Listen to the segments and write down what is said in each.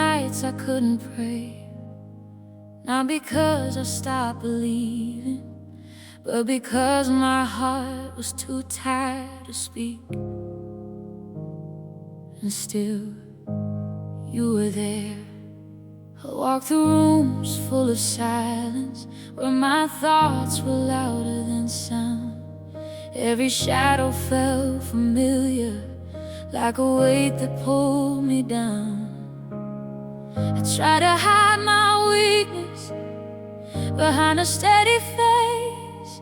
nights I couldn't pray, not because I stopped believing, but because my heart was too tired to speak. And still, you were there. I walked through rooms full of silence, where my thoughts were louder than sound. Every shadow felt familiar, like a weight that pulled me down. I tried to hide my weakness behind a steady face,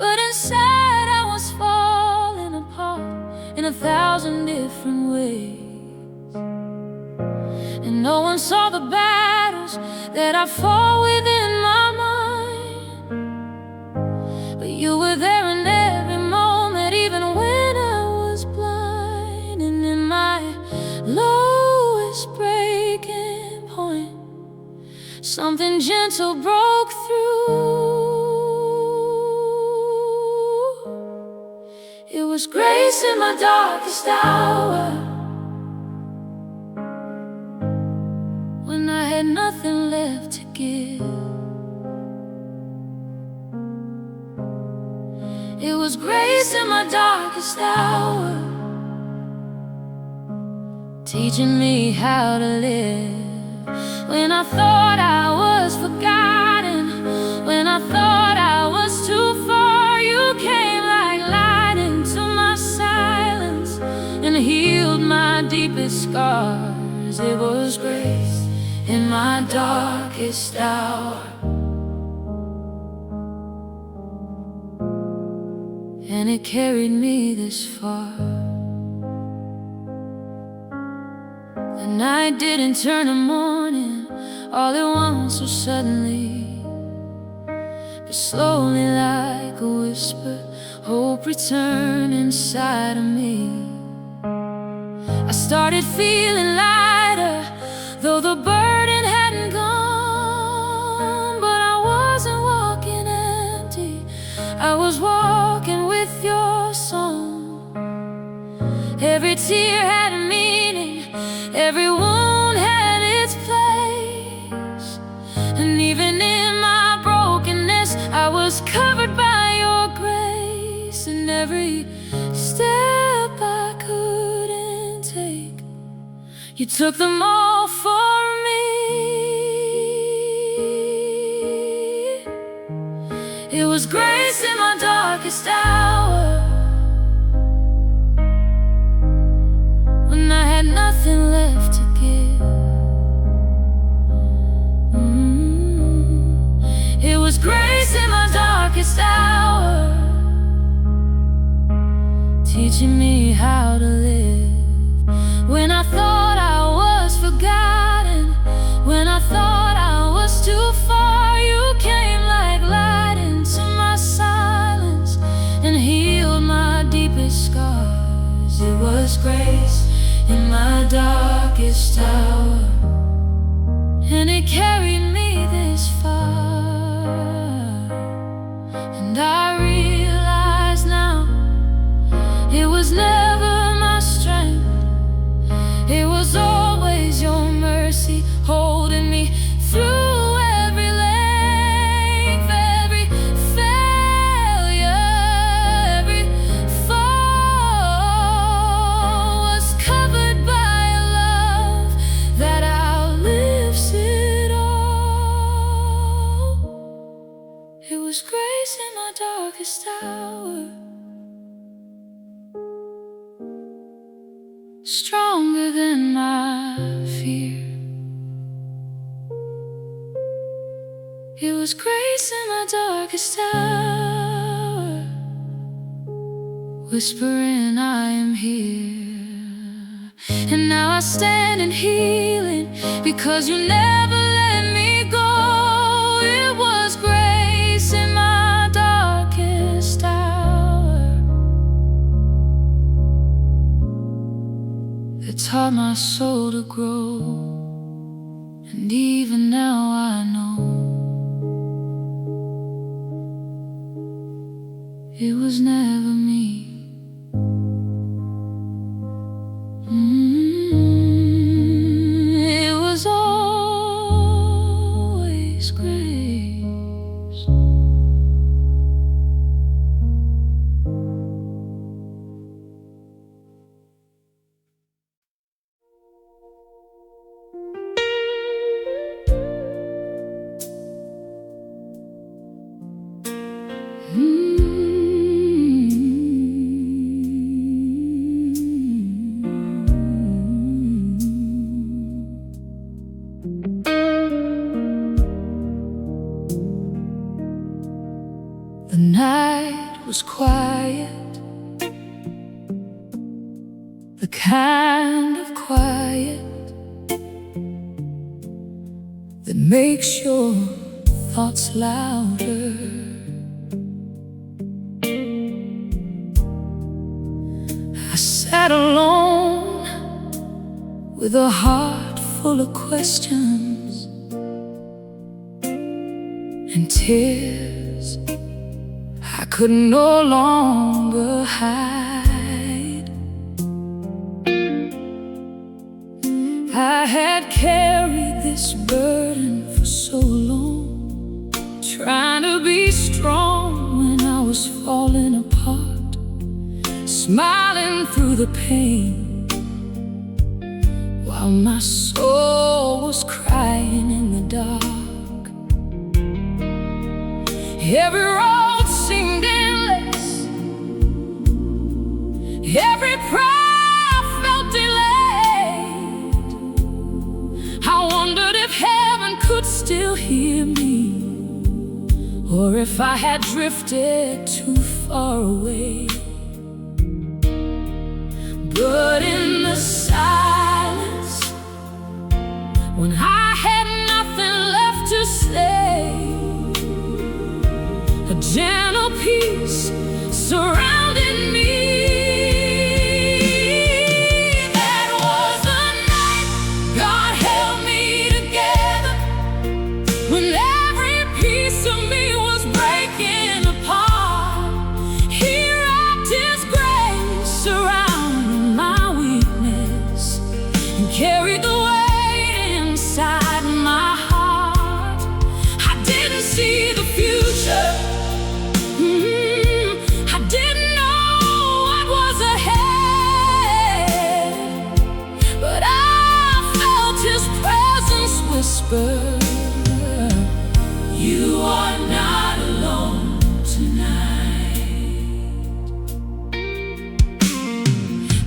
but inside I was falling apart in 1,000 different ways. And no one saw the battles that I fought within my mind, but you were there in every moment, even when I was blind. And in my lowest breaking point, something gentle broke through. It was grace in my darkest hour, when I had nothing left to give. It was grace in my darkest hour, teaching me how to live. When I thought I was forgotten, when I thought I was too far, you came like light into my silence and healed my deepest scars. It was grace in my darkest hour, and it carried me this far. The night didn't turn to morning all at once or suddenly, but slowly like a whisper, hope returned inside of me. I started feeling lighter, though the burden hadn't gone. But I wasn't walking empty, I was walking with your song. Every tear had a meaning, every wound had its place, and even in my brokenness I was covered by your grace. And every step I couldn't take, you took them all for me. It was grace in my darkest hour, when I had nothing left to give. It was grace in my darkest hour, teaching me how to live. When I thought I was forgotten, when I thought I was too far, you came like light into my silence and healed my deepest scars. It was grace in my darkest hour, and it carried me this far. And I realize now, it was never my strength, it was always your mercy holding me through every length, every failure, every fall was covered by a love that outlives it all. It was grace in my darkest hour, stronger than my fear. It was grace in my darkest hour, whispering I am here. And now I stand in healing, because you never let me go. It was grace in my darkest hour that taught my soul to grow. And even now I know it was never me. It was all The night was quiet, the kind of quiet that makes your thoughts louder. I sat alone with a heart full of questions and tears I could no longer hide. I had carried this burden for so long, trying to be strong when I was falling apart, smiling through the pain while my soul was crying in the dark. Every road seemed endless, every prayer felt delayed. I wondered if heaven could still hear me, or if I had drifted too far away. But in the silence, when I had nothing left to say, a gentle peace surrounded me. That was the night God held me together, when every piece of me was breaking apart. He wrapped His grace around my weakness and carried the weight inside my heart. I didn't see the future, I didn't know what was ahead, but I felt His presence whisper, "You are not alone tonight."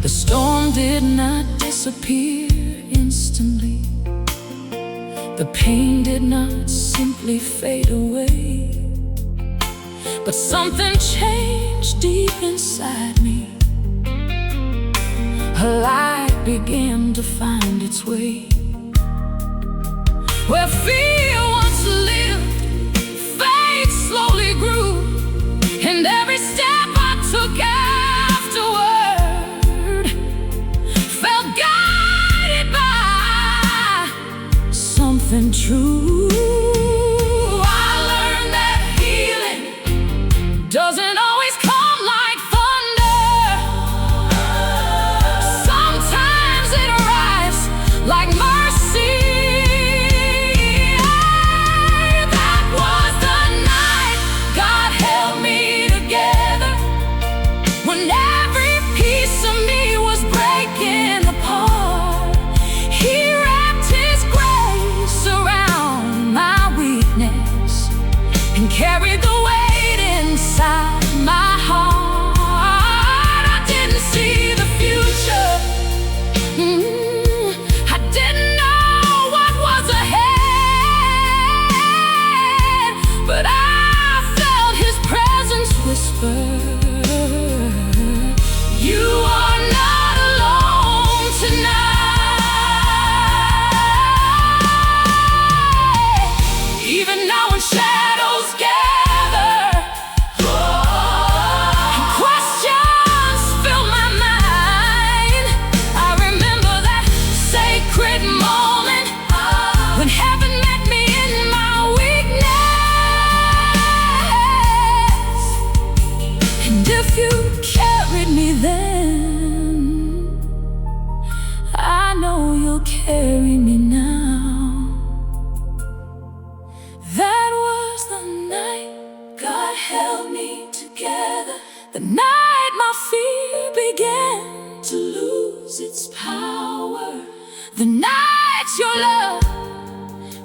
The storm did not disappear instantly, the pain did not simply fade away, but something changed deep inside me. A light began to find its way. Where fear once lived, faith slowly grew, and every step I took afterward felt guided by something true. Doesn't always come like thunder. Sometimes it arrives like mercy. That was the night God held me together, when every piece of me was breaking apart. He wrapped His grace around my weakness and carried the inside my heart. I didn't see the future, I didn't know what was ahead, but I felt His presence whisper, "You are not alone tonight." Even now when shadows gather, if you carried me then, I know you'll carry me now. That was the night God held me together, the night my fear began to lose its power, the night your love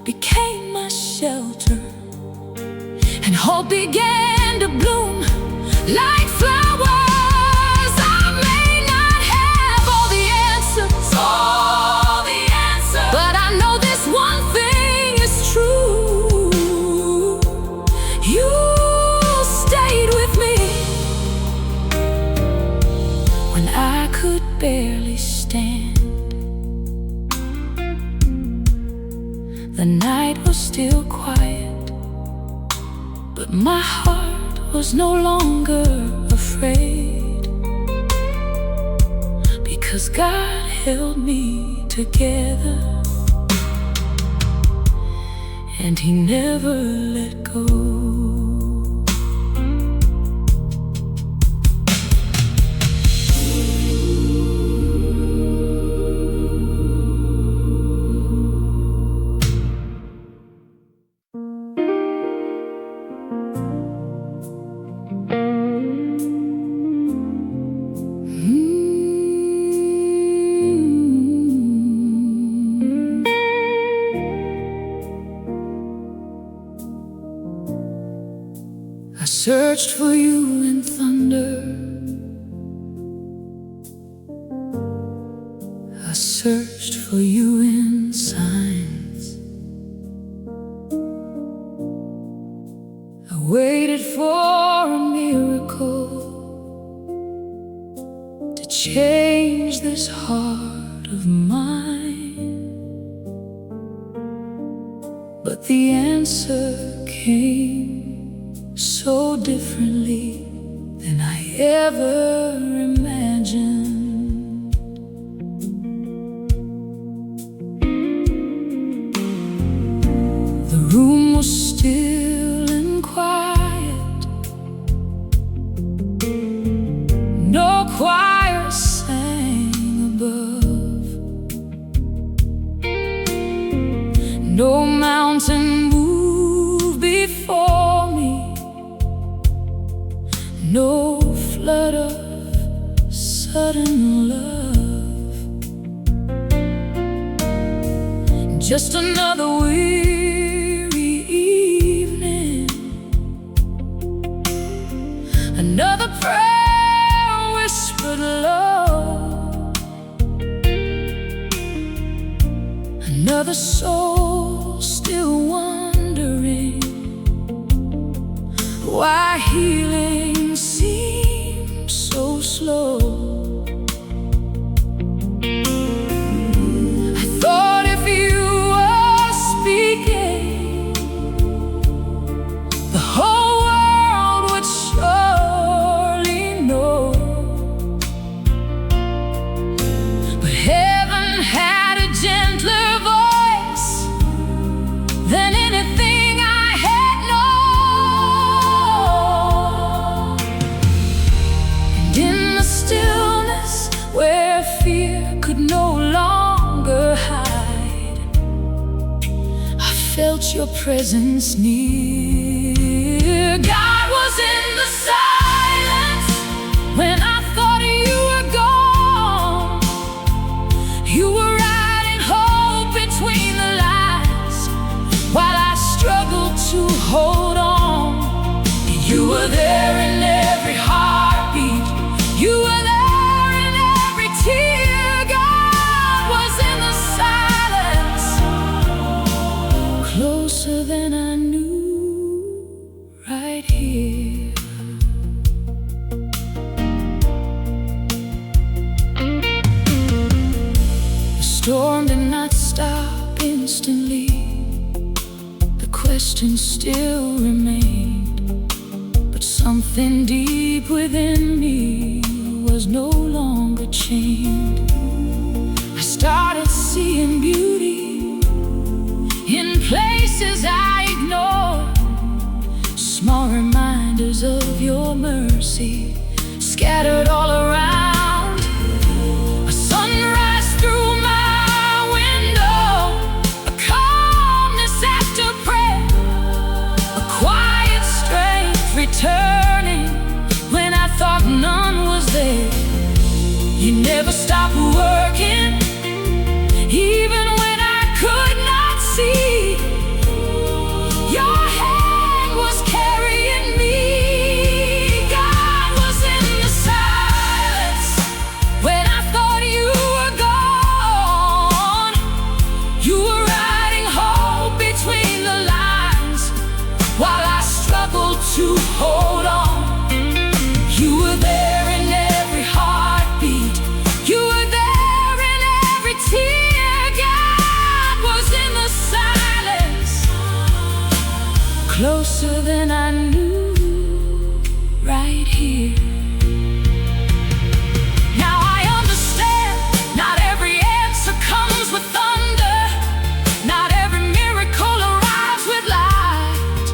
became my shelter, and hope began to bloom like flowers. I may not have all the answers, but I know this one thing. The night was still quiet, but my heart was no longer afraid, because God held me together and He never let go. I searched for you in thunder, I searched for you in signs, I waited for a miracle to change this heart of mine, but the answer came so differently than I ever imagined. The room was still and quiet, no choir sang above, no mountain moved before me, no flood of sudden love. Just another weary evening, another prayer whispered low, another soul still wondering why healing seems so slow. I thought if you were speaking, the whole world would surely know, but heaven had a gentler voice than anything I had known. And in the stillness where fear could no longer hide, I felt your presence near. God was in the silence when I thought you were gone. You were writing hope between the lines while I struggled to hold on. You were there in every heartbeat, you were there in every tear. God was in the silence, closer than I knew, right here. The storm did not stop instantly, the question still remained, but something deep within me was no longer chained. I started seeing beauty in places I ignored, small reminders of your mercy scattered all around. A sunrise through my window, a calmness after prayer, a quiet strength returning when I thought none was there. You never stopped working, even when I could not see. Your hand was carrying me. God was in the silence. closer than I knew, right here. Now I understand, not every answer comes with thunder, not every miracle arrives with light.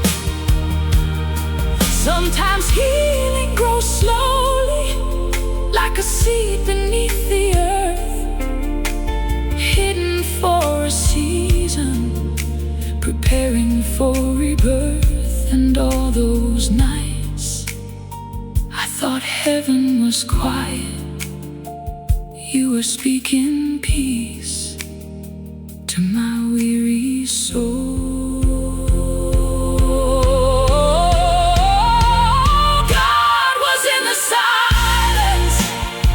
Sometimes healing grows slowly, like a seed beneath the earth, hidden for a season, preparing for rebirth. And all those nights I thought heaven was quiet, you were speaking peace to my weary soul. God was in the silence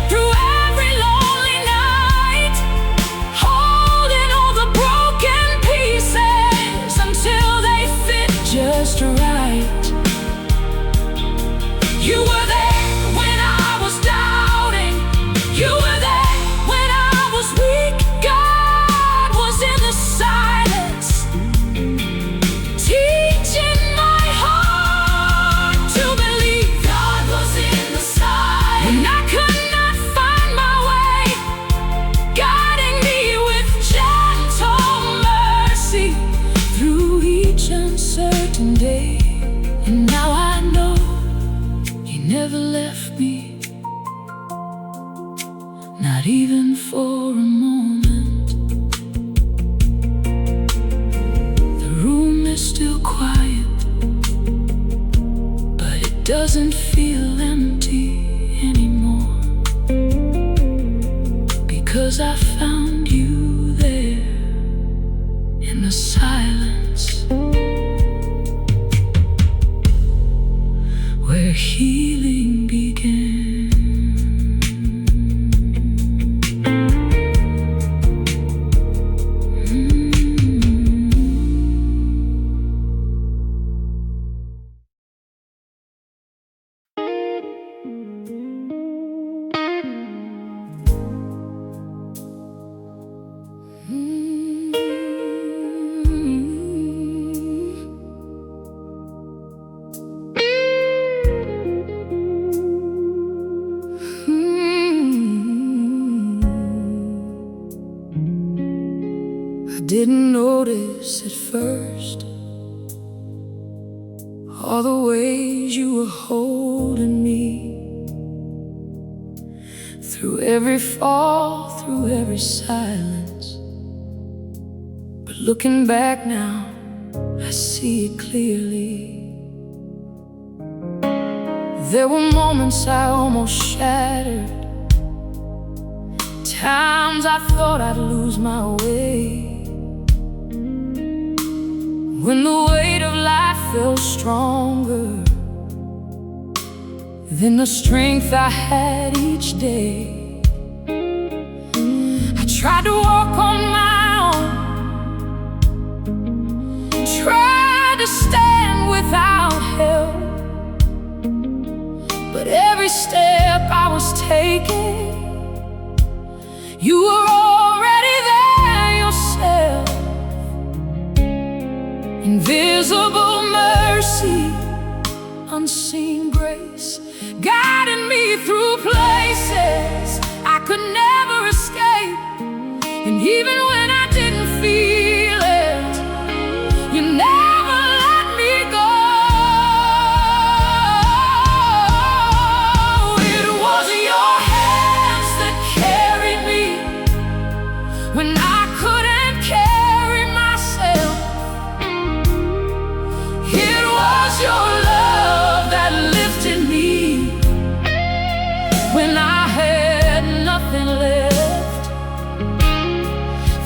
through every lonely night, holding all the broken pieces until they fit just right. You were there when I was doubting, you were there when I was weak. God was in the silence, teaching my heart to believe. God was in the silence when I could not find my way, guiding me with gentle mercy through each uncertain day. And now I know He never left me, not even for a moment. The room is still quiet, but it doesn't feel empty anymore, because I found you there in the silence, where healing began. Didn't notice at first all the ways you were holding me, through every fall, through every silence. But looking back now, I see it clearly. There were moments I almost shattered, times I thought I'd lose my way, when the weight of life felt stronger than the strength I had each day. I tried to walk on my own, tried to stand without help, but every step I was taking, you were already there yourself. Invisible mercy, unseen grace, guiding me through places I could never escape. And even when I didn't feel it, you never let me go. It was your hands that carried me when I couldn't carry myself. It was your love that lifted me when I had nothing left.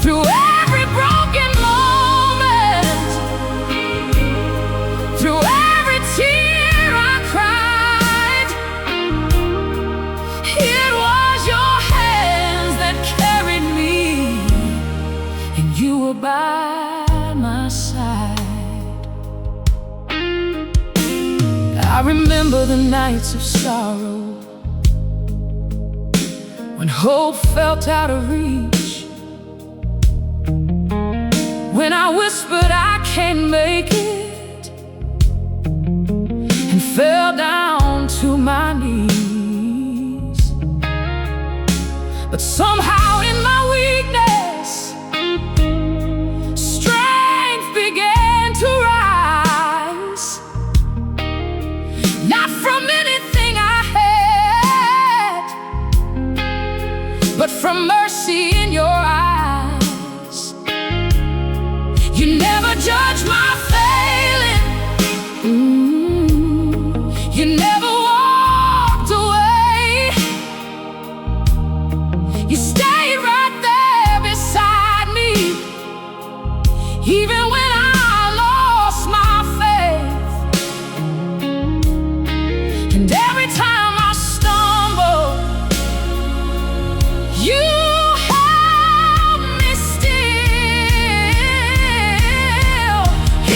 Through every broken moment, through every tear I cried, it was your hands that carried me, and you were by my side. I remember the nights of sorrow, when hope felt out of reach, when I whispered I can't make it, fell down to my knees. But somehow in my weakness, strength began to rise. Not from anything I had, but from mercy in your eyes. You never judge my failing. You never walked away. You stayed right there beside me, even when I lost my faith. And every time I stumble, you held me still.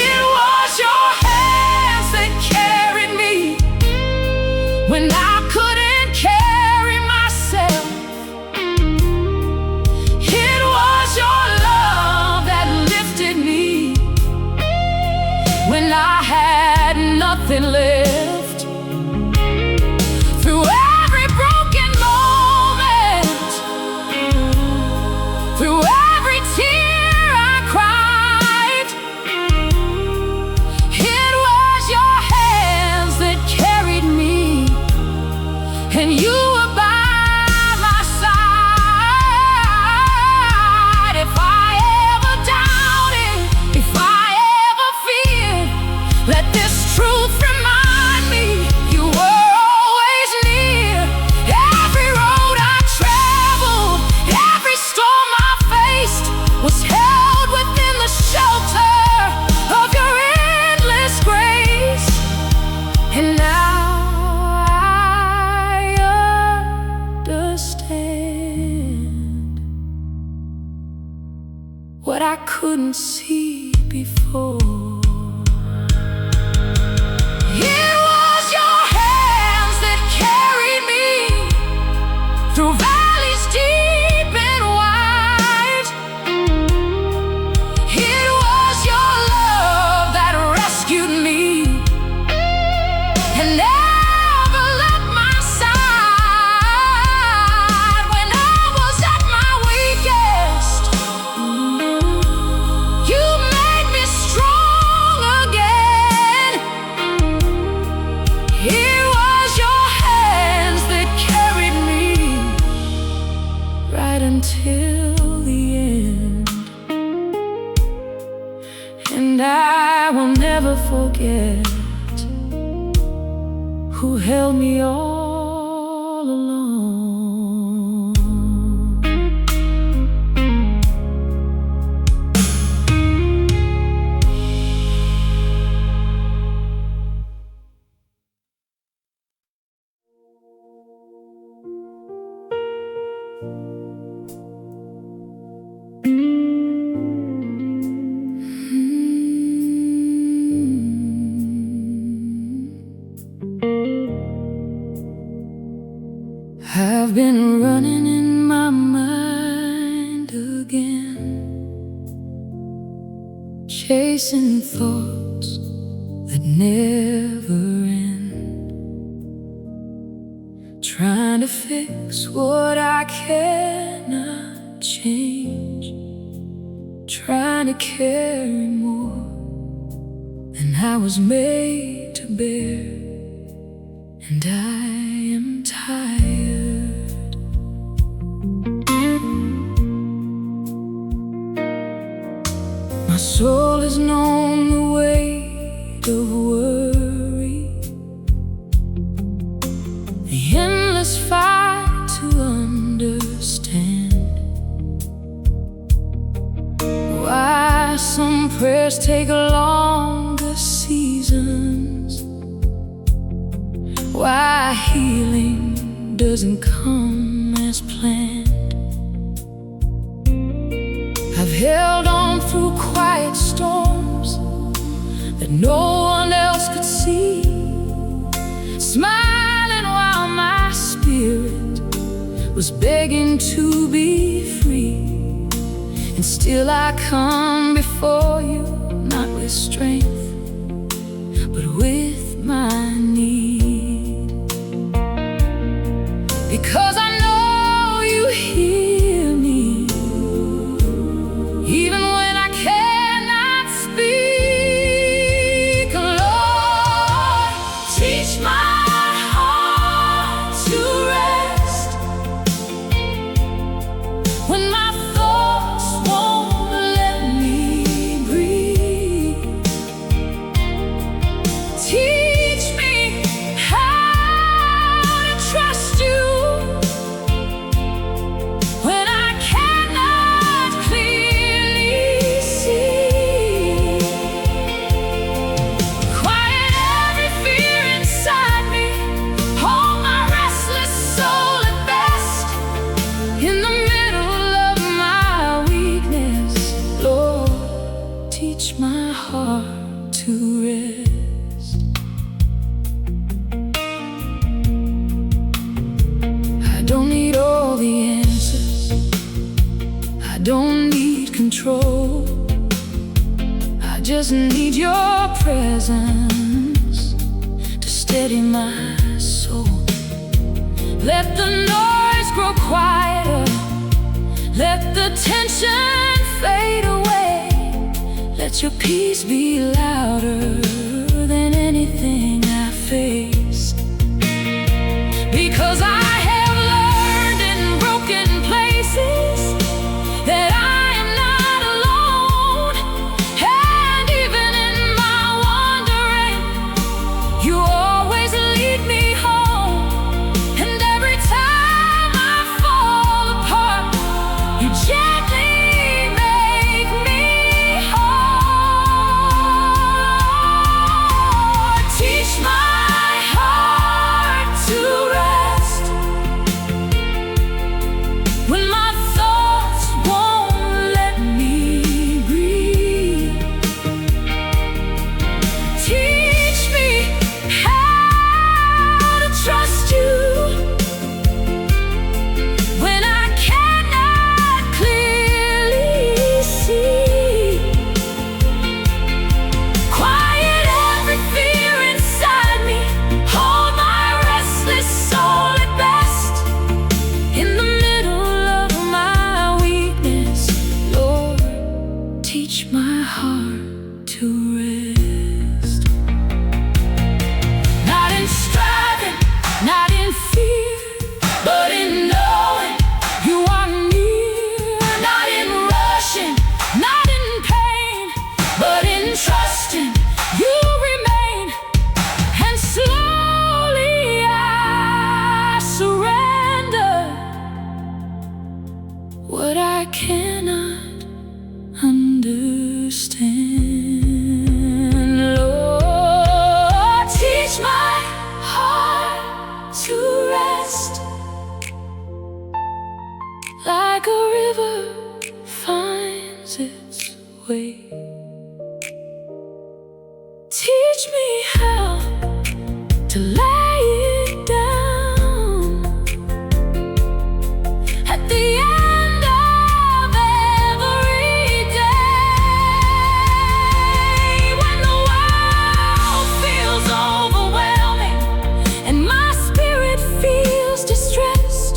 It was your hands that carried me when I couldn't carry myself. It was your love that lifted me when I had nothing left. Through every broken moment, through every tear I cried, it was your hands that carried me, and you were by my side. If I ever doubted, if I ever feared, let this truth remind me you were always near. Every road I traveled, every storm I faced was held within the shelter of your endless grace. And now I understand what I couldn't see before. It was your hands that carried me through valleys deep and wide. It was your love that rescued me and never left my side when I was at my weakest. You made me strong again. It was your hands that carried me right until the end. And I will never forget who held me all along. I've been running in my mind again, chasing thoughts that never end, trying to fix what I cannot change, trying to carry more than I was made to bear. And I am tired. My soul has known the weight of worry, the endless fight to understand why some prayers take longer seasons, why healing doesn't come as planned. I've held on through quiet storms that no one else could see, smiling while my spirit was begging to be free. And still I come before you, not with strength, but with my knees. my heart to rest. I don't need all the answers, I don't need control. I just need your presence to steady my soul. Let the noise grow quieter, let the tension fade away. Let your peace be louder than anything I face. Because I have learned in broken places that I am not alone. And even in my wandering, you always lead me home. And every time I fall apart, you gently make me whole. Teach my heart to rest when my thoughts won't let me breathe. Teach me how to trust you when I cannot clearly see. Quiet every fear inside me, hold my restless soul at best. In the middle of my weakness, Lord, teach my heart to rest. Not in striving, not in fear, but in knowing you are near. Not in rushing, not in pain, but in trusting you remain. And slowly I surrender what I cannot understand. Lord, teach my heart to rest like a river finds its way. Teach me how to lay it down at the end of every day. When the world feels overwhelming and my spirit feels distressed,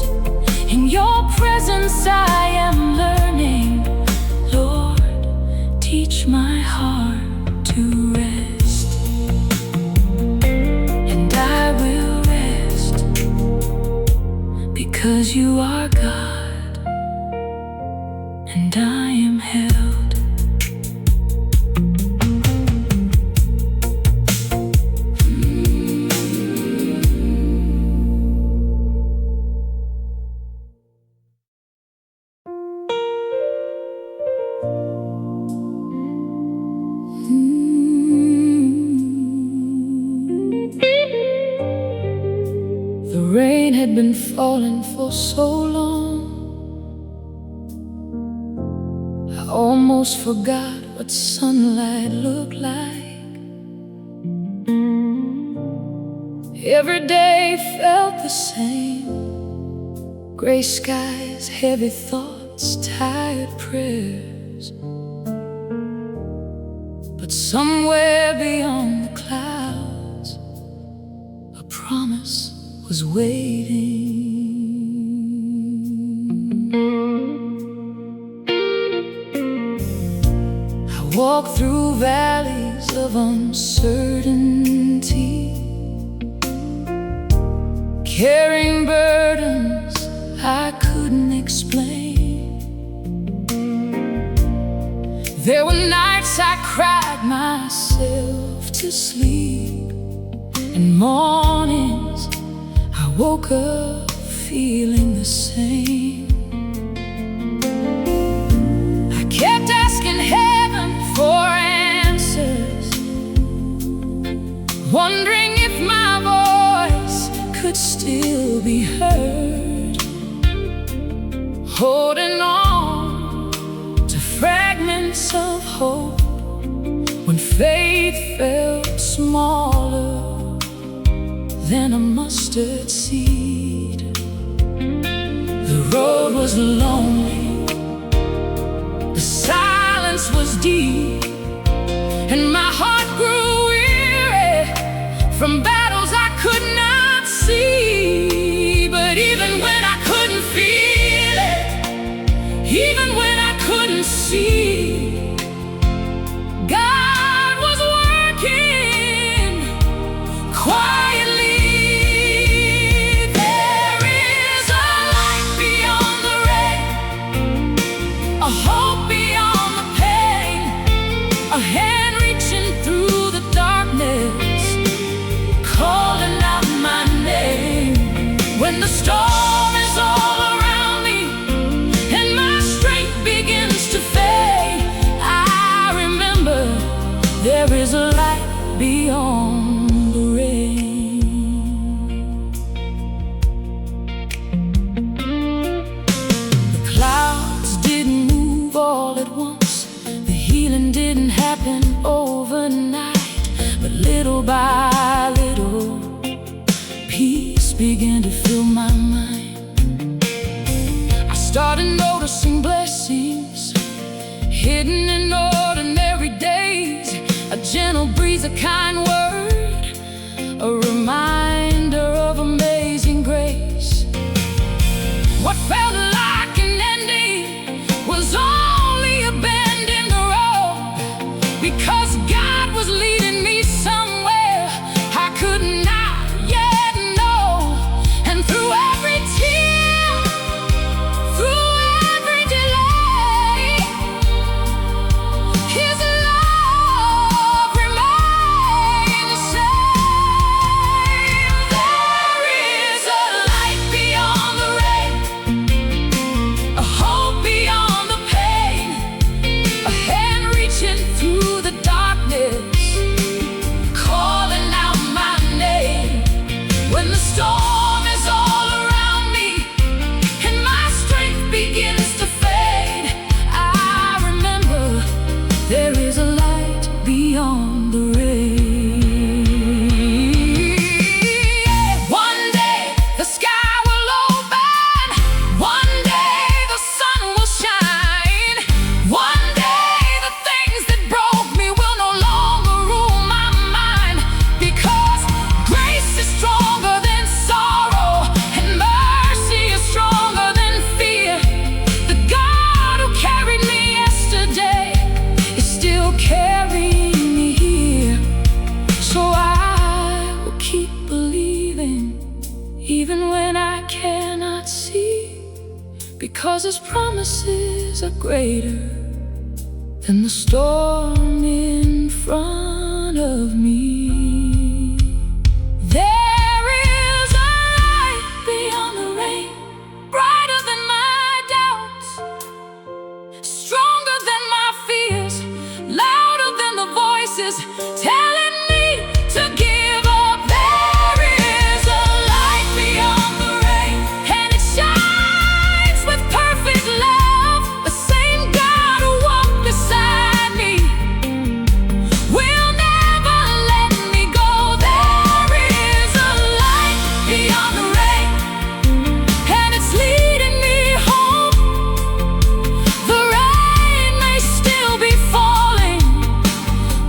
in your presence I am learning. Lord, teach my heart to rest. And I will rest because you are God and I am held. The rain had been falling for so long, I almost forgot what sunlight looked like. Every day felt the same: gray skies, heavy thoughts, tired prayers. But somewhere beyond the clouds, a promise was waiting. I walked through valleys of uncertainty, carrying burdens I couldn't explain. There were nights I cried myself to sleep, and mornings I woke up feeling the same. I kept asking heaven for answers, wondering if my voice could still be heard, holding on to fragments of hope when faith felt smaller than a mustard seed. The road was lonely, the silence was deep, and my heart grew weary from battles I could not see. But even when I couldn't feel it, even when I couldn't see, God was working quietly. There is a light beyond the rain, a hope beyond the pain, a hand reaching through the darkness, calling out my name. When the storm is all around me and my strength begins to fade, I remember there is a light beyond the rain. The clouds didn't move all at once, the healing didn't happen overnight, but little by little, peace began to fill my mind. I started noticing blessings hidden in ordinary days, a gentle breeze, a kind word, a reminder of amazing grace. What felt like an ending was only a bend in the road, because God was leading me somewhere I could not yet know. And through every tear, through every delay, His love remained the same. There is a light beyond the rain, a hope beyond the pain, a hand reaching through the darkness, calling out my name. When the storm is all around me and my strength begins to fade, I remember there is a light beyond the rain. One day the sky will open, one day the sun will shine, one day the things that broke me will no longer rule my mind, because grace is stronger than sorrow and mercy is stronger than fear. The God who carried me yesterday is still carrying me here. So I will keep believing even when I cannot see, because His promises are greater than the storm in front of me. There is a light beyond the rain, brighter than my doubts, stronger than my fears, louder than the voices telling me to give up. There is a light beyond the rain, and it shines with perfect love. The same God who walked beside me will never let me go. There is a light beyond the rain, and it's leading me home. The rain may still be falling,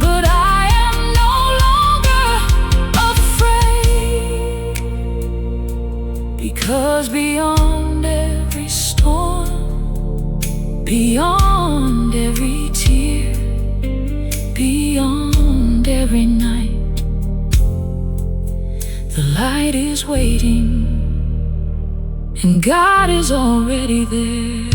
but I am no longer afraid, because beyond every storm, beyond every tear, beyond every night, the light is waiting, and God is already there.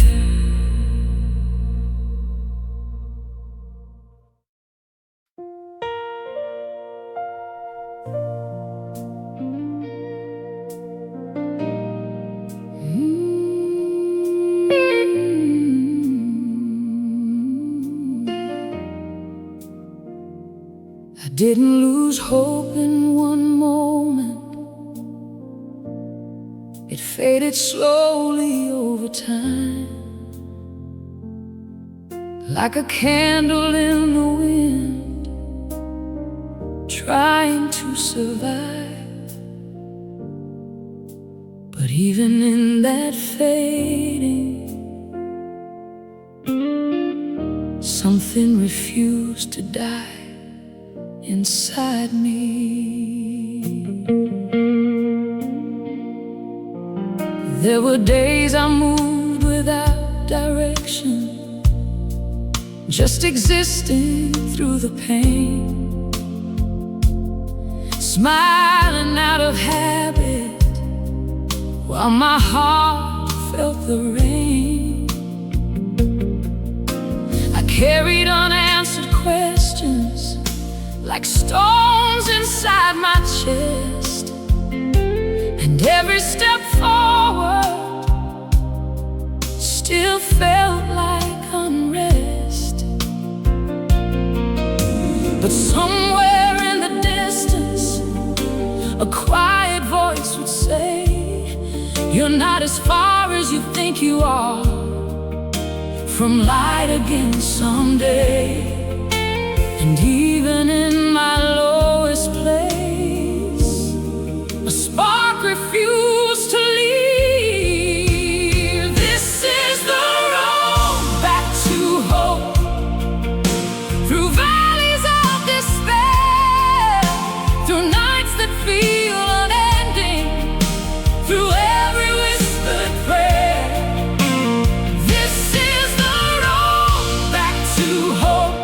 I didn't lose hope in one moment. It faded slowly over time, like a candle in the wind trying to survive. But even in that fading, something refused to die inside me. There were days I moved without direction, just existing through the pain, smiling out of habit while my heart felt the rain. I carried unanswered questions like stones inside my chest, and every step forward still felt like unrest. But somewhere in the distance, a quiet voice would say, "You're not as far as you think you are from light again someday." And even in my lowest place, a spark refused to leave. This is the road back to hope, through valleys of despair, through nights that feel unending, through every whispered prayer. This is the road back to hope,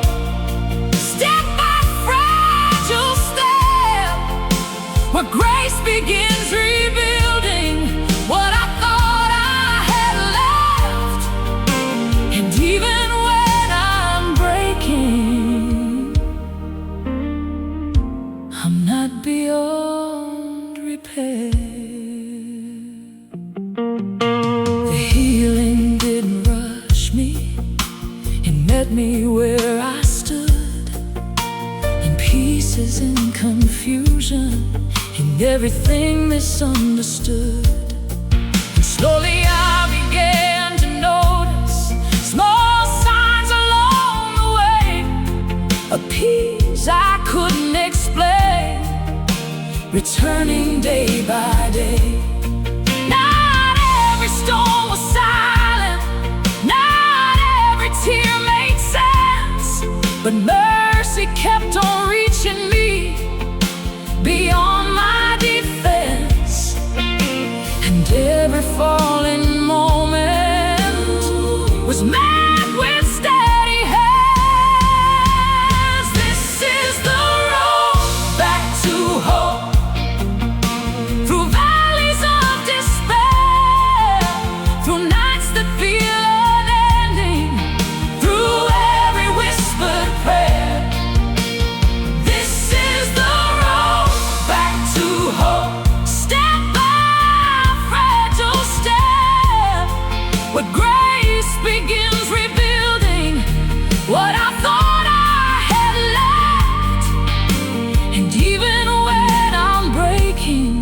step by fragile step, where grace begins rebuilding what I thought I had left. And even when I'm breaking, I'm not beyond repair. The healing didn't rush me, it met me where I stood, in pieces, in confusion, in everything misunderstood. And slowly I began to notice small signs along the way, a peace I couldn't explain, returning day by day. Not every storm was silent, not every tear made sense, but mercy kept on reaching me beyond my defense. And every falling moment was met with steady hands. This is the road back to hope, through valleys of despair, through nights that feel unending, through every whispered prayer. This is the road back to hope, step by fragile step, where grace begins rebuilding what I thought I had left. And even when I'm breaking,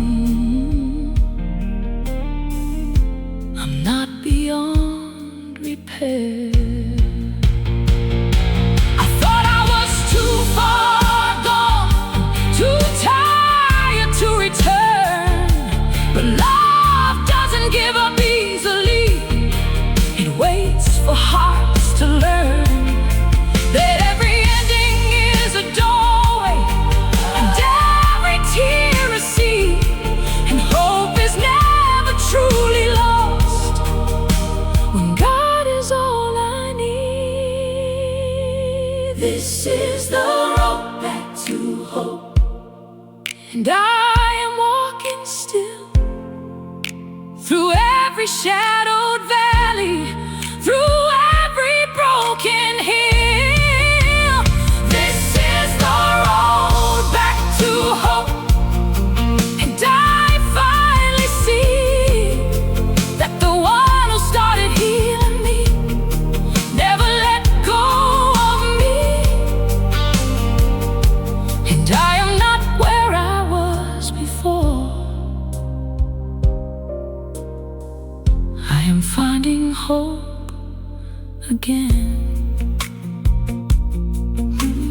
I'm not beyond repair. I thought I was too far gone, too tired to return, but love doesn't give up easily. It waits for hearts to learn that every ending is a doorway, and every tear a seed, and hope is never truly lost when God is all I need. This is the road back to hope, and I am walking still through every shadowed valley, through every broken hill. This is the road back to hope, and I finally see that the one who started healing me never let go of me. And I am not where I was before, I am finding hope again.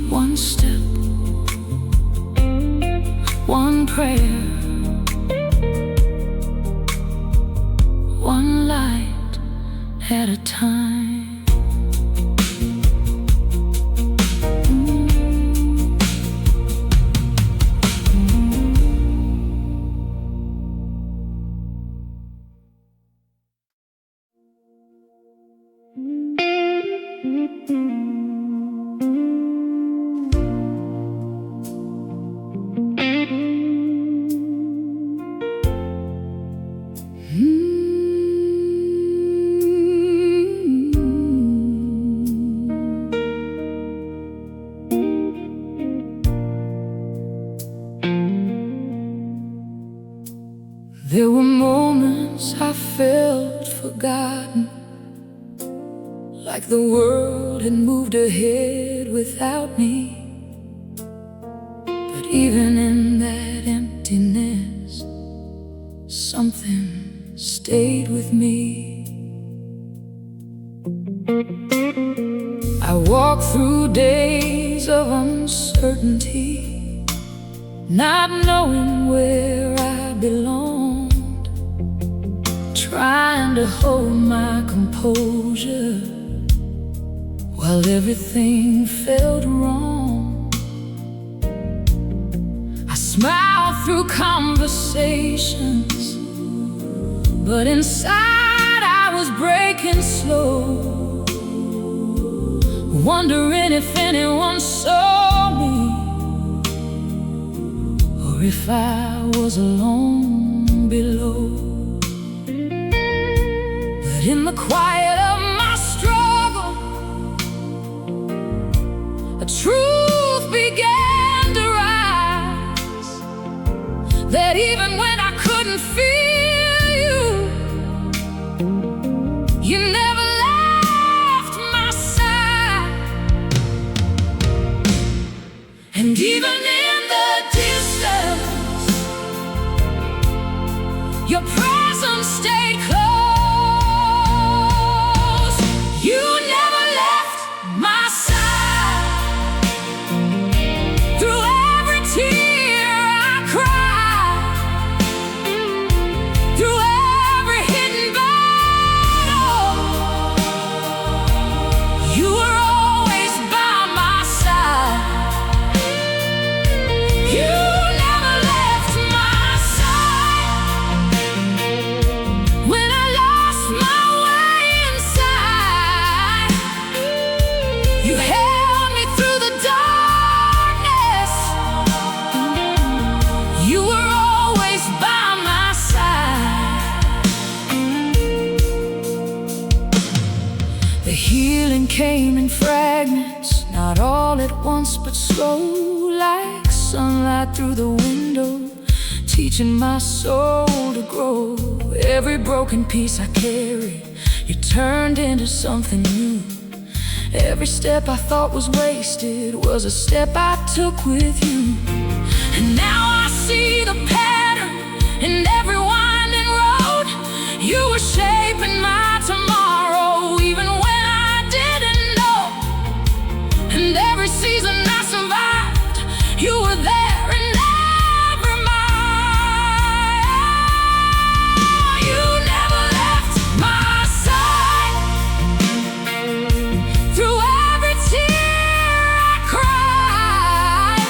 One step, prayer, one light at a time. There were moments I felt forgotten, like the world had moved ahead without me. But even in that emptiness, something stayed with me. I walked through days of uncertainty, not knowing where I belonged, trying to hold my composure while everything felt wrong. I smiled through conversations, but inside I was breaking slow, wondering if anyone saw me, or if I was alone below. But in the quiet of my struggle, a truth began to rise, that even when I couldn't feel you, you never left my side. And even in the distance, your presence stayed close. You never left my side. Through every tear I cried, through every hidden battle, you were always by my side. You never left my side. When I lost my way inside, you held me through the darkness. You were always by my side. The healing came in fragments, not all at once but slow, like sunlight through the window, teaching my soul to grow. Every broken piece I carried, you turned into something new. Every step I thought was wasted was a step I took with you. And now I see the pattern in every winding road. You were shaping my tomorrow, even when I didn't know. And every season I survived, you were there in every mile. You never left my side. Through every tear I cried,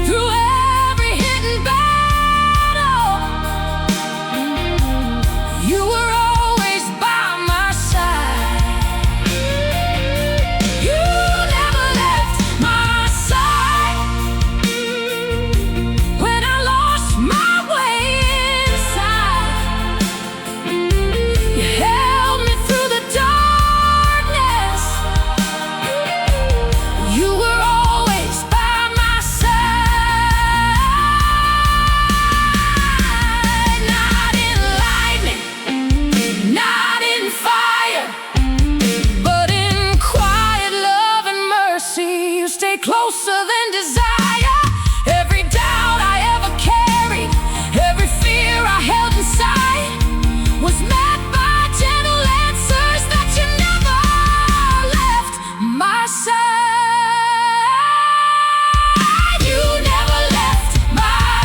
through every hidden battle, you were always by my side. You never left my side. When I lost my way inside, you held me through the darkness. You were always by my side. Not in lightning, not in fire, but in quiet love and mercy, you stay closer than desire. Every doubt I ever carried, every fear I held inside, was met by gentle answers that you never left my side. You never left my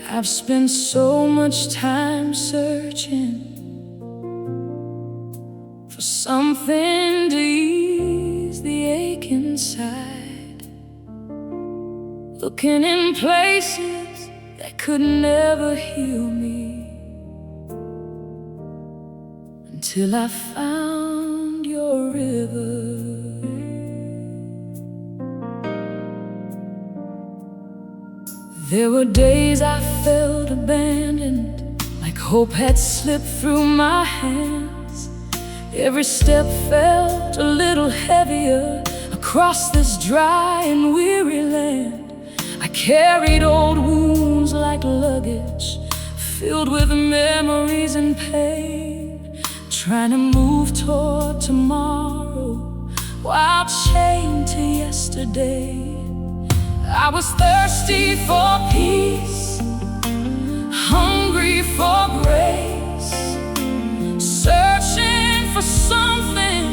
I've spent so much time searching for something to ease the ache inside, looking in places that could never heal me, until I found your river. There were days I felt abandoned, like hope had slipped through my hands. Every step felt a little heavier across this dry and weary land. I carried old wounds like luggage, filled with memories and pain, trying to move toward tomorrow while chained to yesterday. I was thirsty for peace, hungry for grace, searching for something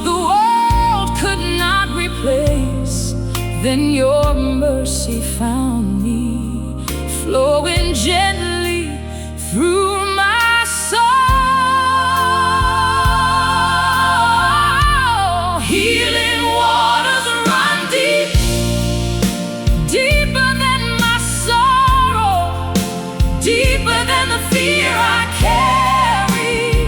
the world could not replace. Then your mercy found me, flowing gently through my soul. Healing waters run deep, deeper than my sorrow, deeper than the fear I carry.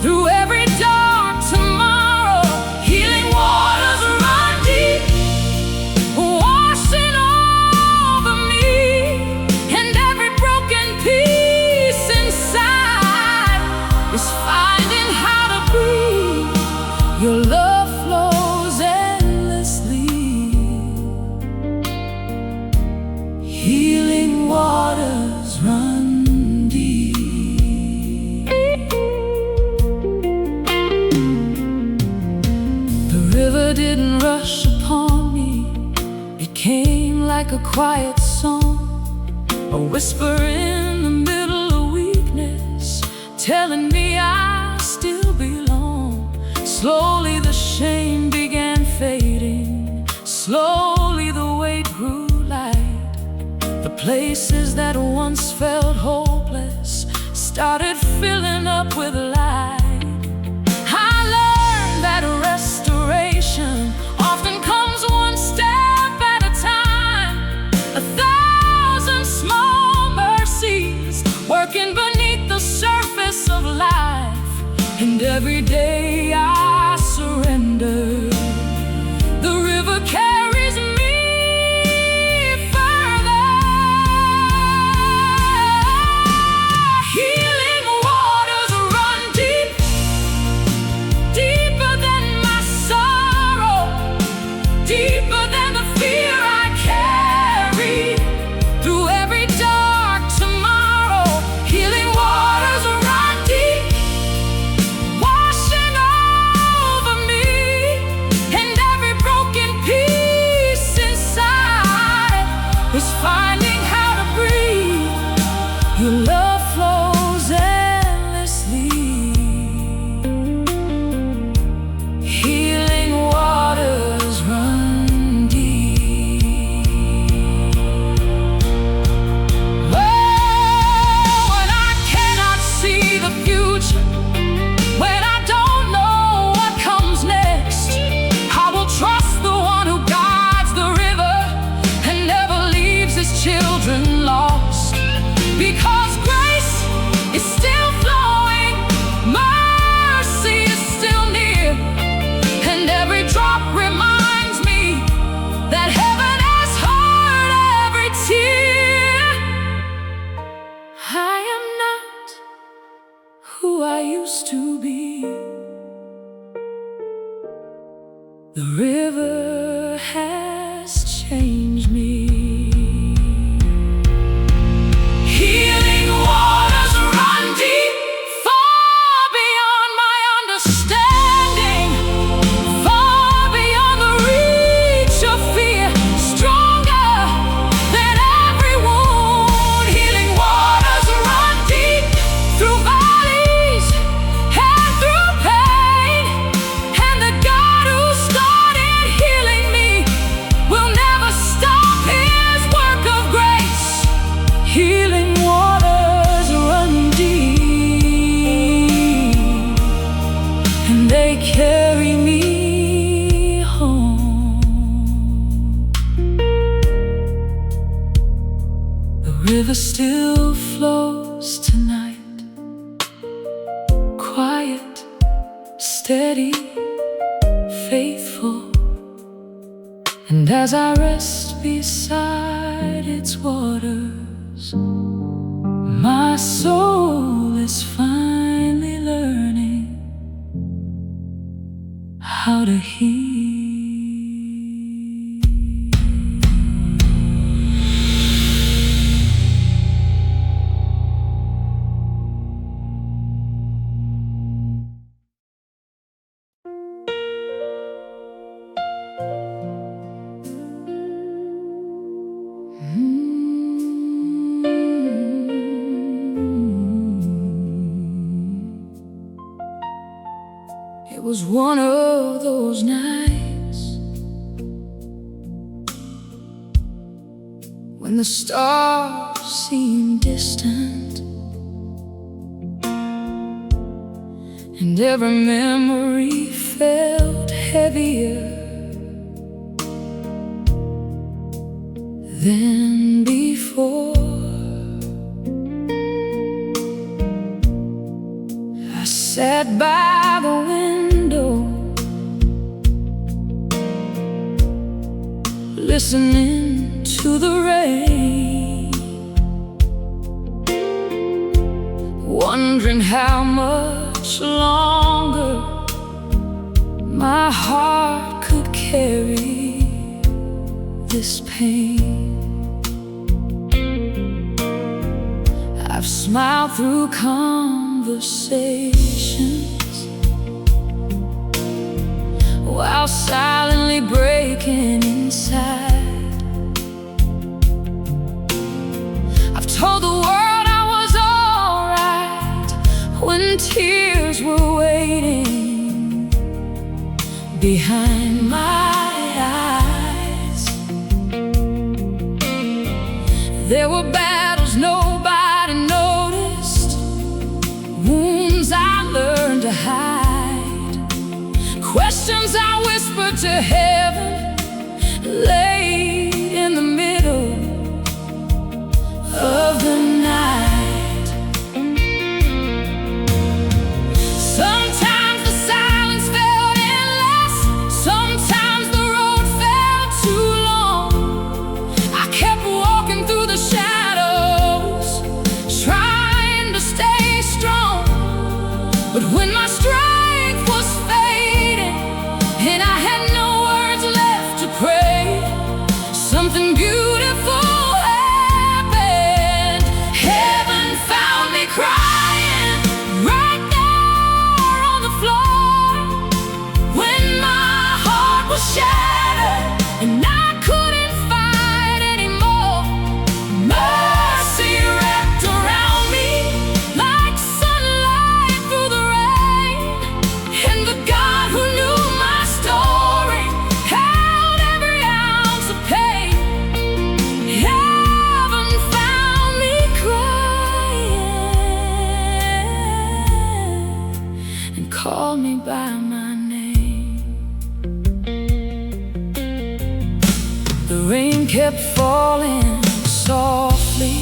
Through every dark tomorrow, healing waters run deep, washing over me, and every broken piece inside is finding how to breathe. Your love flows endlessly, healing waters run deep. The river didn't rush upon me, it came like a quiet song, a whisper in the middle of weakness, telling me I still belong. Slowly the shame began fading, slowly the weight grew light. The places that once felt hopeless started filling up with light. I learned that restoration often comes one step at a time, 1,000 small mercies working beneath the surface of life. And every day I surrender, the river carries me further. Healing waters run deep, deeper than my sorrow, deeper than the fear I carry. Through every dark tomorrow, healing waters run deep, washing over me, and every broken piece inside is finding how to breathe. Your love flows endlessly, healing waters run deep. Well, when I cannot see the future, when I don't know what comes next, I will trust the one who guides the river and never leaves his children lost. Because grace is still flowing, mercy is still near, and every drop reminds me that heaven has heard every tear. I am not who I used to be. The river has changed me. Healing waters run deep, far beyond my understanding, far beyond the reach of fear, stronger than every wound. Healing waters run deep, through valleys and through carry me home. The river still flows tonight, quiet, steady, faithful. And as I rest beside its waters, my soul is finally learning how to heal. It was one of those nights when the stars seemed distant, and every memory felt heavier than before. I sat by the window, listening to the rain, wondering how much longer my heart could carry this pain. I've smiled through conversations while silently breaking inside. I've told the world I was alright when tears were waiting behind my eyes. There were battles nobody noticed, wounds I learned to hide, questions I whispered to heaven late in the middle of the night. Sometimes the silence felt endless, sometimes the road felt too long. I kept walking through the shadows, trying to stay strong. But when my strength was fading and I had no words left to pray, something beautiful happened. Heaven found me crying right there on the floor when my heart was shattered and I couldn't fight anymore. Mercy wrapped around me like sunlight through the rain, and the God who knew my story held every ounce of pain. Heaven found me crying and called me by my name. The rain kept falling softly,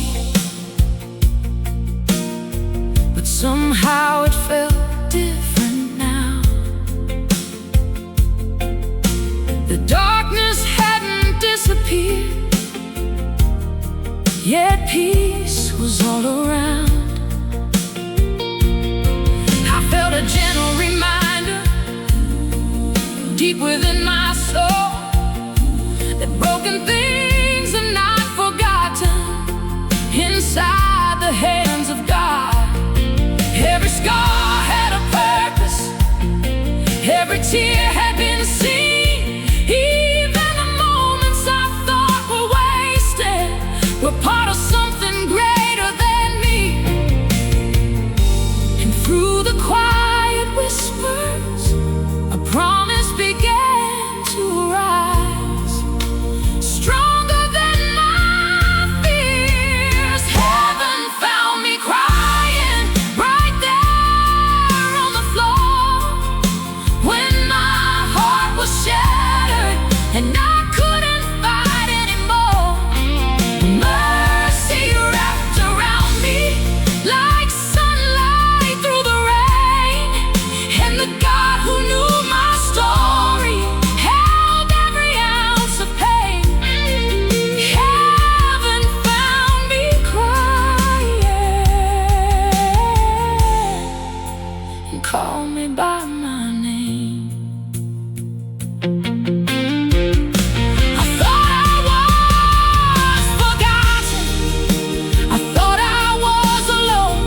but somehow it felt different now. The darkness hadn't disappeared, yet peace was all around. I felt a gentle reminder deep within my soul that broken things are not forgotten inside the hands of God. Every scar had a purpose, every tear had been seen. Even the moments I thought were wasted were part of something greater than me. And through the quiet whispers, a promise began to rise, stronger than my fears. Heaven found me crying right there on the floor call me by my name. I thought I was forgotten, I thought I was alone,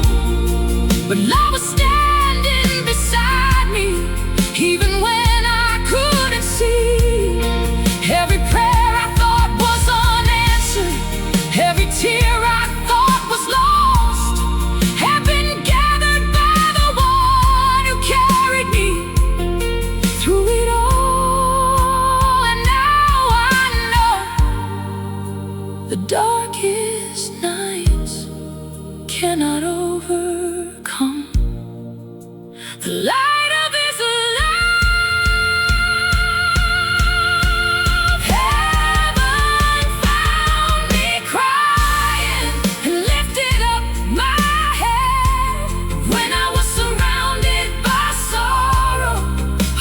but love was standing beside me, even when I couldn't see. Every prayer I thought was unanswered, every tear I thought was lost, had been gathered by the one who carried me through it all. And now I know the darkest nights cannot overcome the light of His love. Heaven found me crying and lifted up my head. When I was surrounded by sorrow,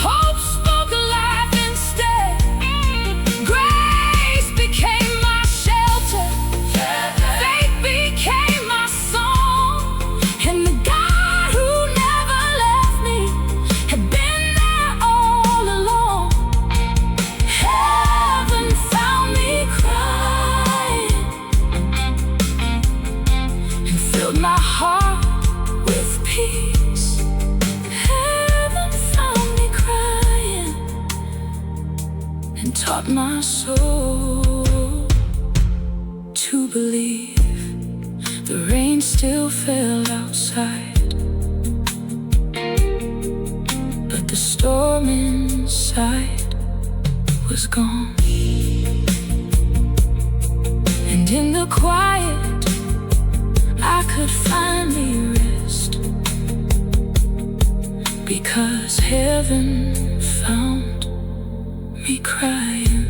hope spoke life instead. Grace became my shelter, faith became my song, and the God who never left me had been there all along. Heaven found me crying and filled my heart with peace. Heaven found me crying and taught my soul to believe. The rain still fell outside, but the storm inside was gone. And in the quiet I could finally rest, because heaven found me crying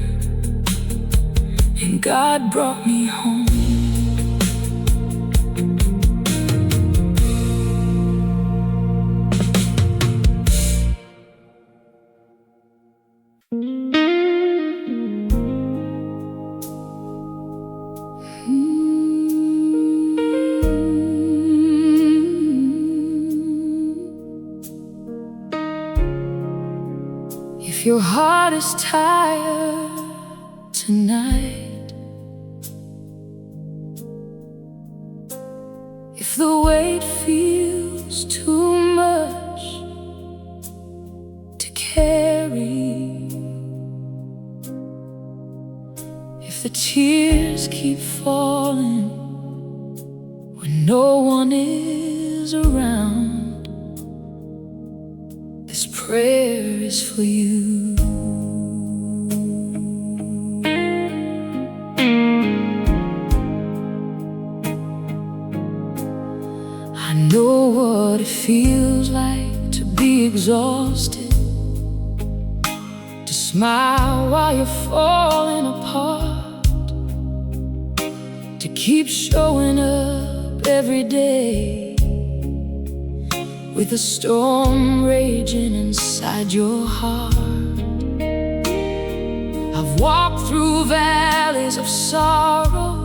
and God brought me home. If your heart is tired tonight, if the weight feels too much to carry, if the tears keep falling when no one is around, this prayer is for you. I know what it feels like to be exhausted, to smile while you're falling apart, to keep showing up every day with a storm raging inside your heart. I've walked through valleys of sorrow,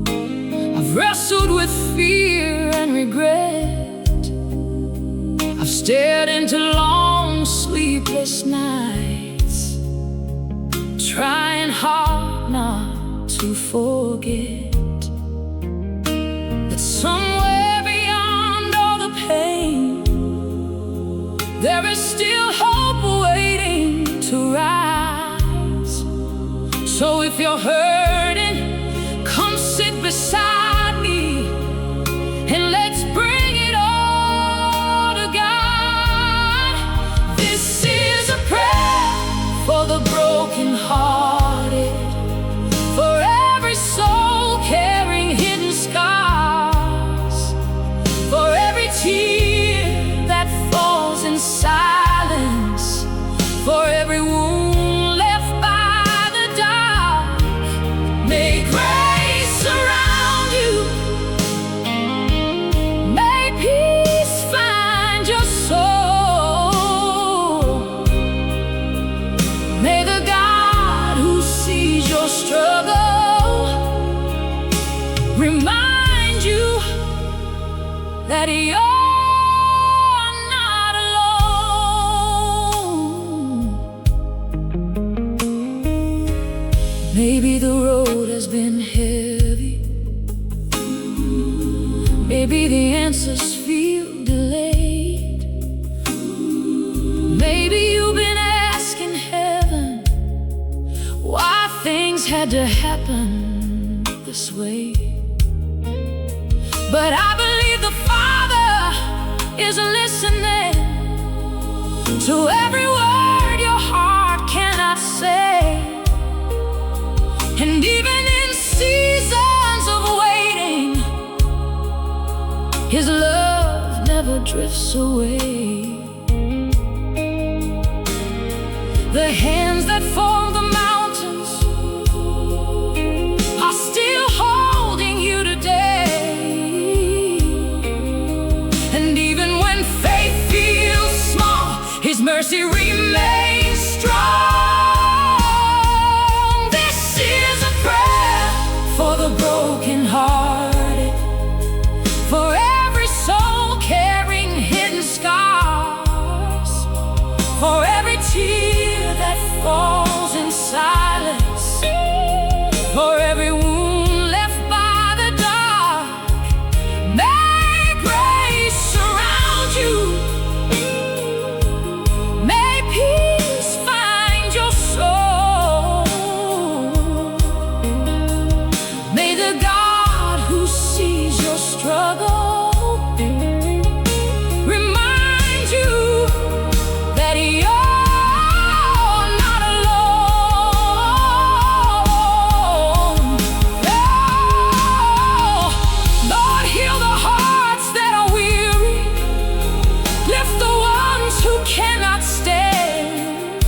I've wrestled with fear and regret, I've stared into long sleepless nights, trying hard not to forget that somewhere beyond all the pain, there is still hope waiting to rise. So if you're hurting, come sit beside me and let's bring it all to God. This is a prayer for the broken-hearted, for every soul carrying hidden scars, for every tear that falls in silence, for every wound left by the dark. May grace surround you, may peace find your soul, may the God who sees your struggle remind you that you're not alone. Maybe the road has been heavy. Maybe the answers feel delayed. Maybe you've been asking heaven why things had to happen this way. But I believe the Father is listening to every word your heart cannot say. And even in seasons of waiting, His love never drifts away. The hands that form the mountains are still holding you today. And even when faith feels small, His mercy remains strong. This is a prayer for the brokenhearted, for every soul carrying hidden scars, for every tear that falls in silence, for every wound left by the dark. May grace surround you. May peace find your soul. May the God who sees your struggle remind you that you're not alone. Oh, Lord, heal the hearts that are weary. Lift the ones who cannot stand.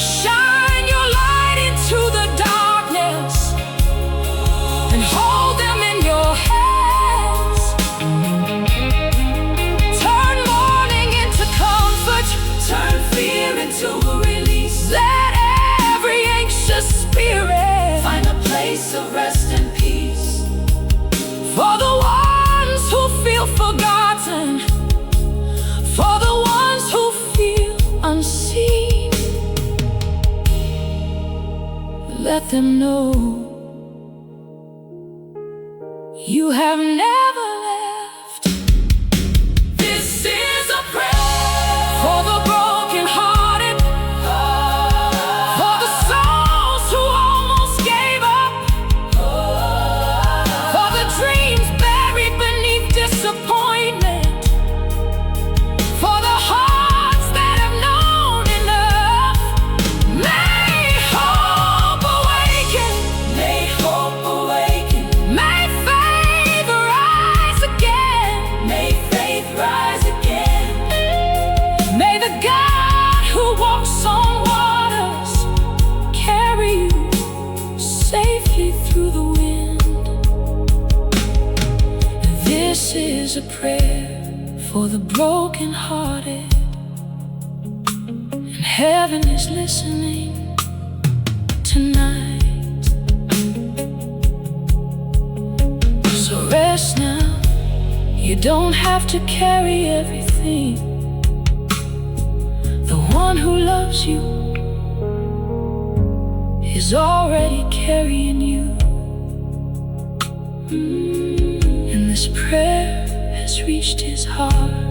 Shine your light into the darkness and hold them in your hands. Turn mourning into comfort, turn fear into a release. Let every anxious spirit find a place of rest and peace. For the ones who feel forgotten, for the ones who feel unseen, let them know you have never left. This is a prayer for the brokenhearted, for the souls who almost gave up, for the dreams buried beneath disappointment, for the hearts that have known enough. May hope awaken. May hope awaken. May faith rise again. May faith rise again. May the God who walks on waters carry you safely through the wind. This is a prayer for the brokenhearted, and heaven is listening tonight. So rest now, you don't have to carry everything. The one who loves you is already carrying you. And this prayer has reached His heart.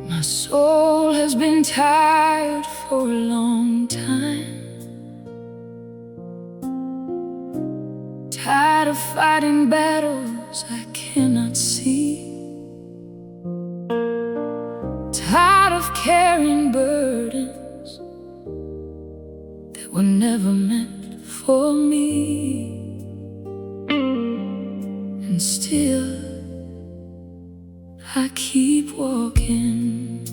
My soul has been tired for a long time, tired of fighting battles I cannot see, tired of carrying burdens that were never meant for me. And still I keep walking.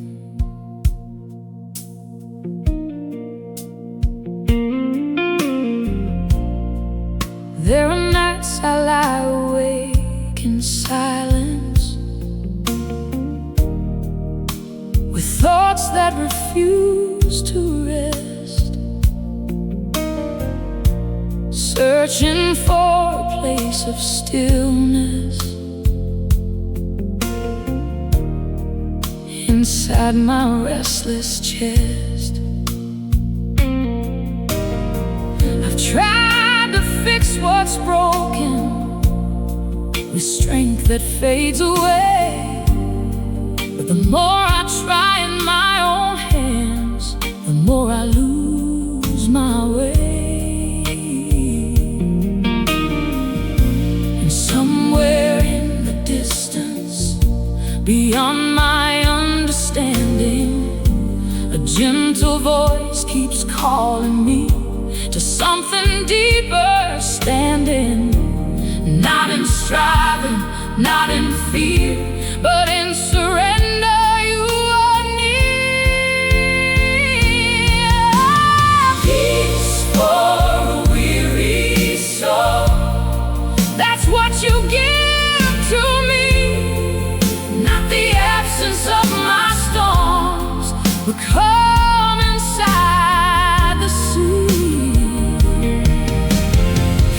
There are nights I lie awake in silence, with thoughts that refuse to rest, searching for a place of stillness inside my restless chest. I've tried to fix what's broken with strength that fades away, but the more I try in my own hands, the more I lose my way. And somewhere in the distance, beyond my understanding, a gentle voice keeps calling me to something deeper standing. Not in striving, not in fear, but in surrender. You are near. Peace for a weary soul, that's what you give to me. Not the absence of my storms, but calm inside the sea.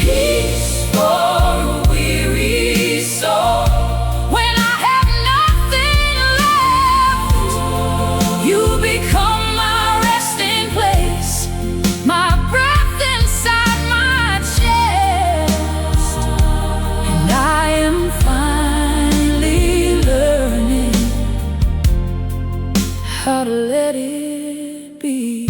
Peace for a weary soul, when I have nothing left, you become my resting place, my breath inside my chest. And I am finally learning how to let it be.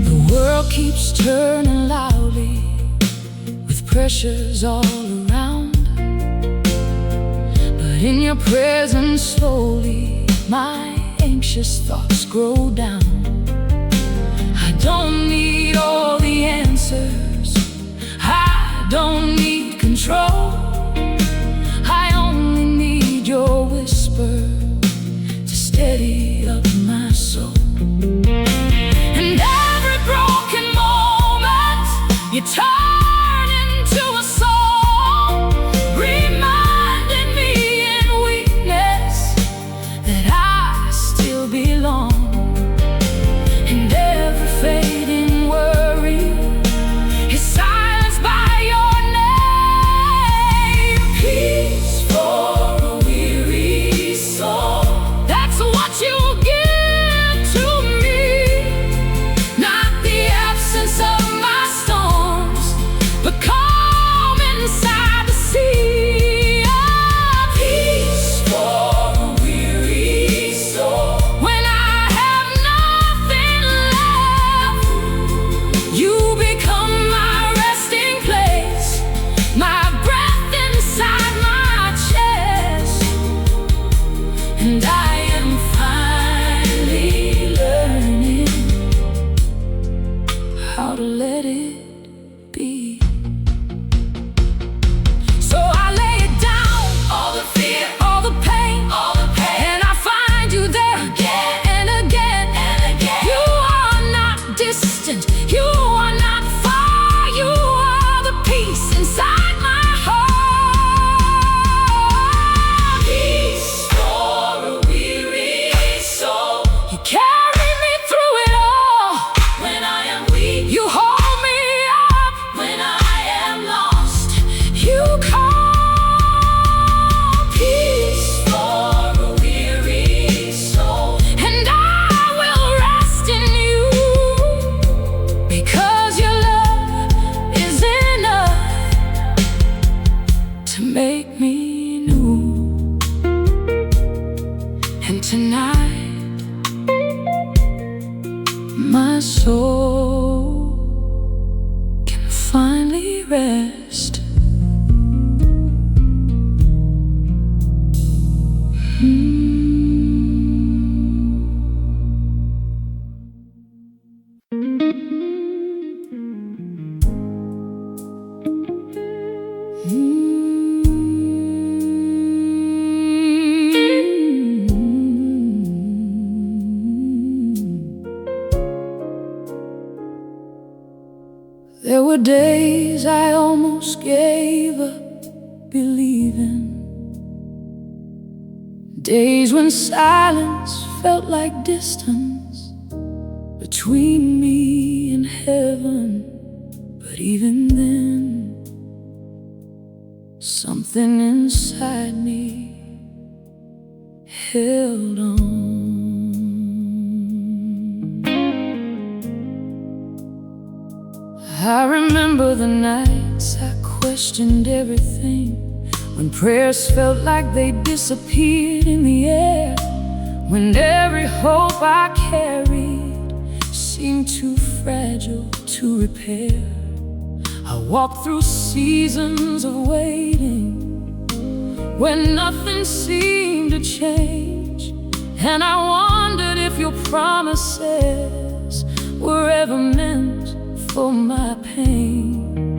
The world keeps turning loudly, with pressures all around, but in your presence slowly my anxious thoughts grow down. I don't need all the answers, I don't need control, I only need your whisper to steady up my soul. And every broken moment you turn into a song, reminding me in weakness that I still belong. And every fading worry is silenced by your name. Peace for a weary soul, that's what you give to me. Not the absence of my storms, but calm inside the sea. Oh, peace for a weary soul, when I have nothing left, you become my resting place, my breath inside my chest. And I am finally learning how to let it be. So I lay it down, all the fear, all the pain, and I find you there again and again and again. You are not distant, you are not far, you are the peace inside my heart. Peace for a weary soul, you carry me through it all. When I am weak, you hold me up. When I am lost, you call. Peace for a weary soul, and I will rest in you, because your love is enough to make me new. And tonight my soul can finally rest. There were days I almost gave up believing, days when silence felt like distance between me and heaven. But even then, something inside me held on. I remember the nights I questioned everything, when prayers felt like they disappeared in the air, when every hope I carried seemed too fragile to repair. I walked through seasons of waiting, when nothing seemed to change, and I wondered if your promises were ever meant for my pain.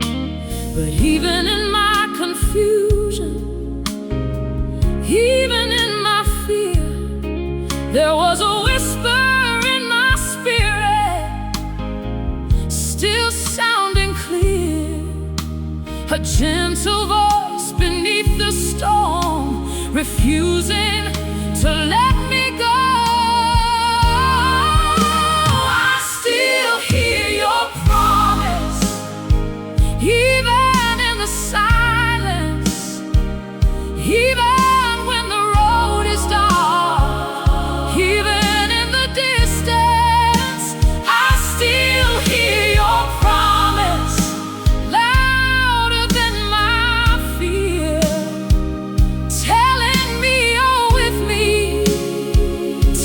But even in my confusion, even in my fear, there was a whisper in my spirit, still sounding clear, a gentle voice beneath the storm, refusing to let me go. I still hear your promise, even in the silence, even when the road is dark, even in the distance. I still hear your promise, louder than my fear, telling me you're with me,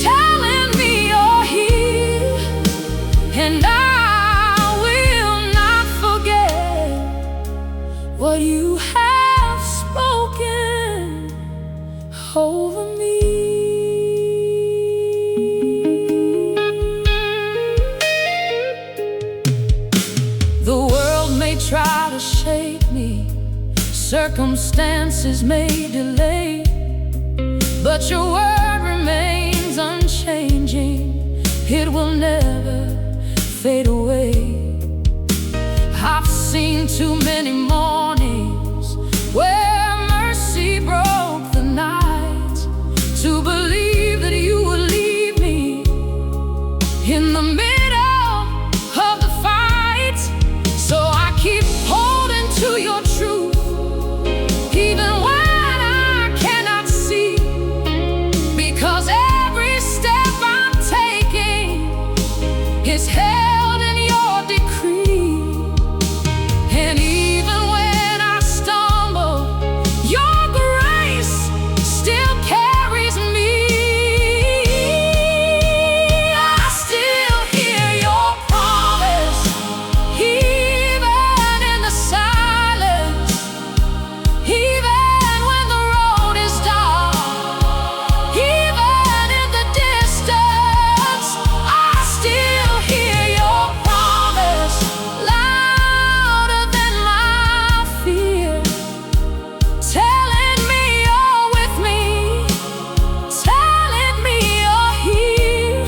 telling me you're here. And I will not forget what you have spoken over me. The world may try to shake me, circumstances may delay, but your word remains unchanging. It will never fade away. I've seen too many mornings where mercy broke the night to believe that you would leave me in the middle of the fight. So I keep holding to your truth, even when I cannot see, because every step I'm taking is held in your decree. And even when I stumble, your grace still carries me. I still hear your promise, even in the silence, even when the road is dark, even in the distance. I still hear your promise, louder than my fear, telling me you're with me, telling me you're here.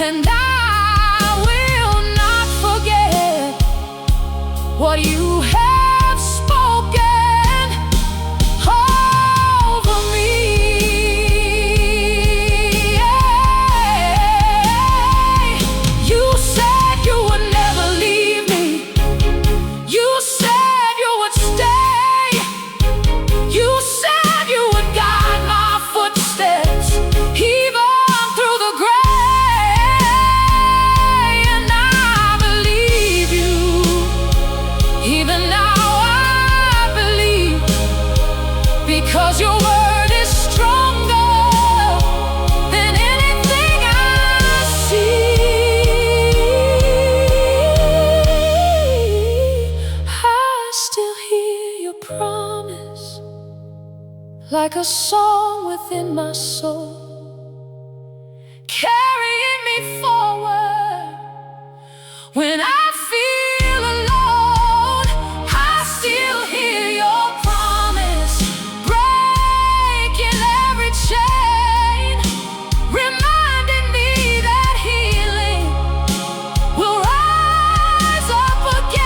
And I will not forget what you have spoken over me. You said you would never leave me. You said you would stay. You said you would guide my footsteps, even through the gray. And I believe you. Even now I believe, because your word is stronger than anything I see. I still hear your promise, like a song within my soul, carrying me forward when I feel alone. I still hear your promise, breaking every chain, reminding me that healing will rise up again.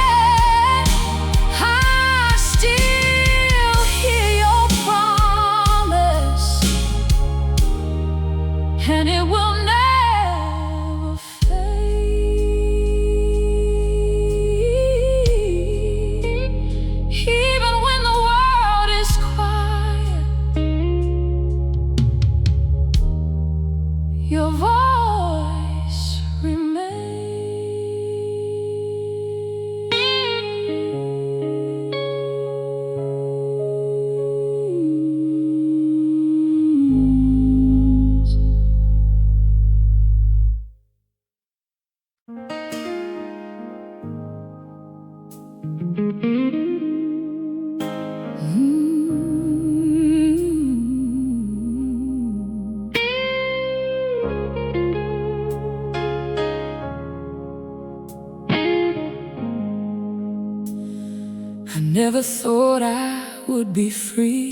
I never thought I would be free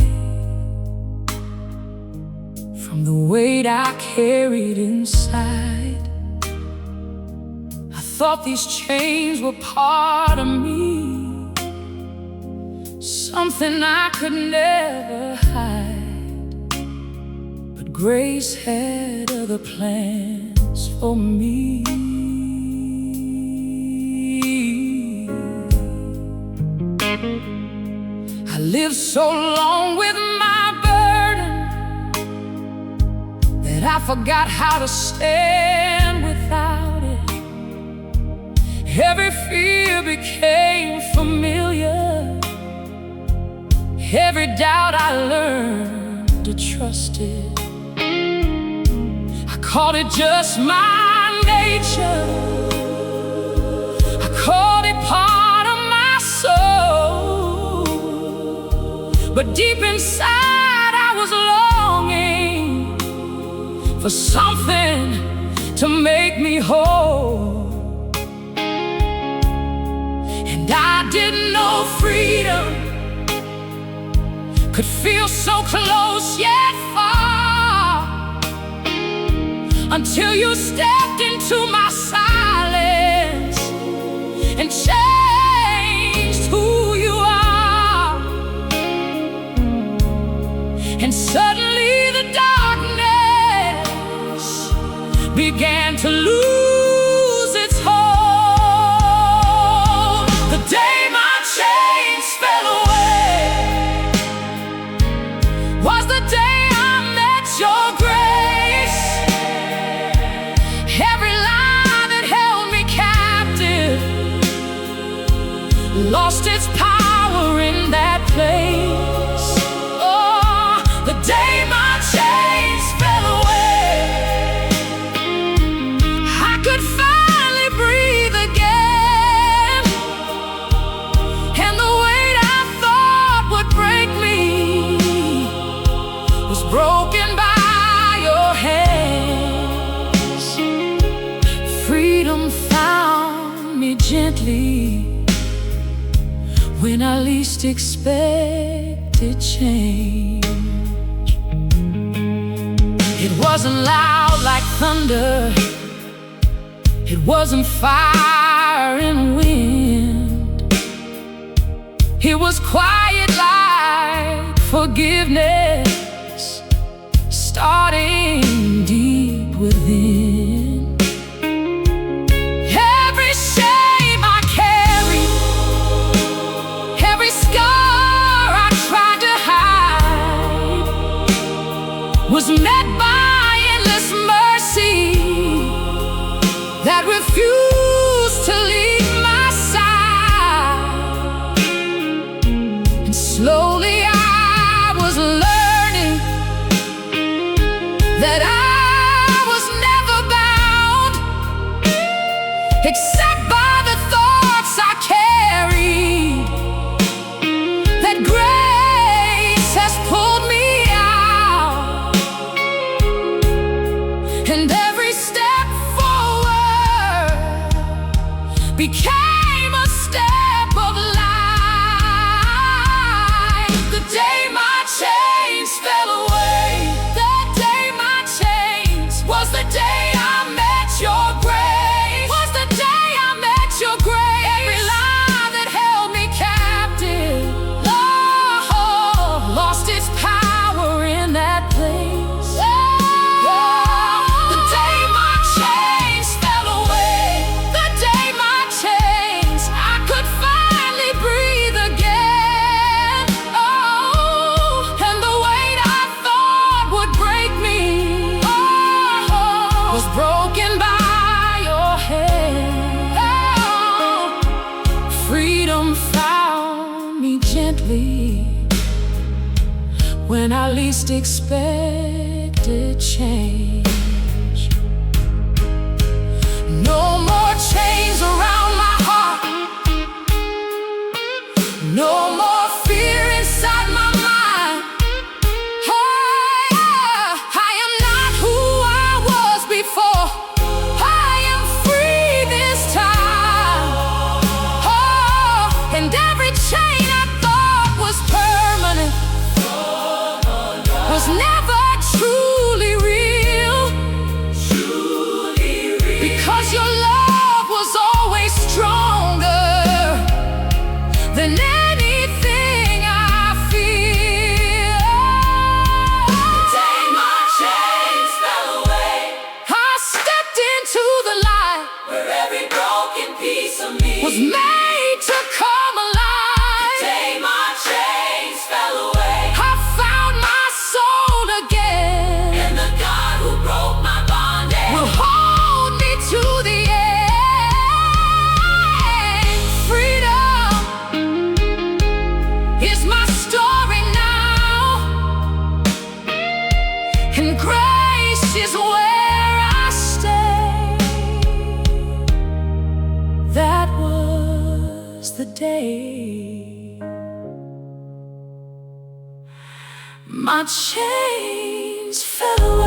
from the weight I carried inside. I thought these chains were part of me, something I could never hide. But grace had other plans for me. I lived so long with my burden that I forgot how to stand without it. Every fear became familiar. Every doubt I learned to trust it. I called it just my nature. I called it part of my soul. But deep inside I was longing for something to make me whole. And I didn't know freedom could feel so close yet far, until you stepped into my silence and changed who you are. And suddenly the darkness began to lose its hold. The day my chains fell away was the day I met your grace. Every lie that held me captive lost its power in that place. Oh, the day my chains fell away, I could finally breathe again. And the weight I thought would break me was broken by your hands. Freedom found me gently when I least expected change. It wasn't loud like thunder, it wasn't fire and wind. It was quiet like forgiveness, starting deep within. Every shame I carried, every scar I tried to hide, was met by endless mercy that refused to leave my side. And slowly I was learning that I was never bound except by the thoughts I carried. That grace has pulled me out, and every step forward became a step of light. The day my chains fell away, the day my chains was the day I met your grace. Was the day I met your grace. Every lie that held me captive, oh, lost its power in that place. The day my chains fell away, the day my chains, I could finally breathe again. Oh, and the weight I thought would break me, oh, was broken by your hand. Oh, freedom found me gently when I least expected change. No more chains around my heart, no more fear inside my mind. I am not who I was before. I am free this time. Oh, and every chain your love was always stronger than anything I feel. The day my chains fell away, I stepped into the light where every broken piece of me was made to come alive. The day my chains fell away, I found my soul again, and the God who broke my bondage will hold me to the end. Freedom is my story now, and grace is where I stay. That was the day my chains fell away.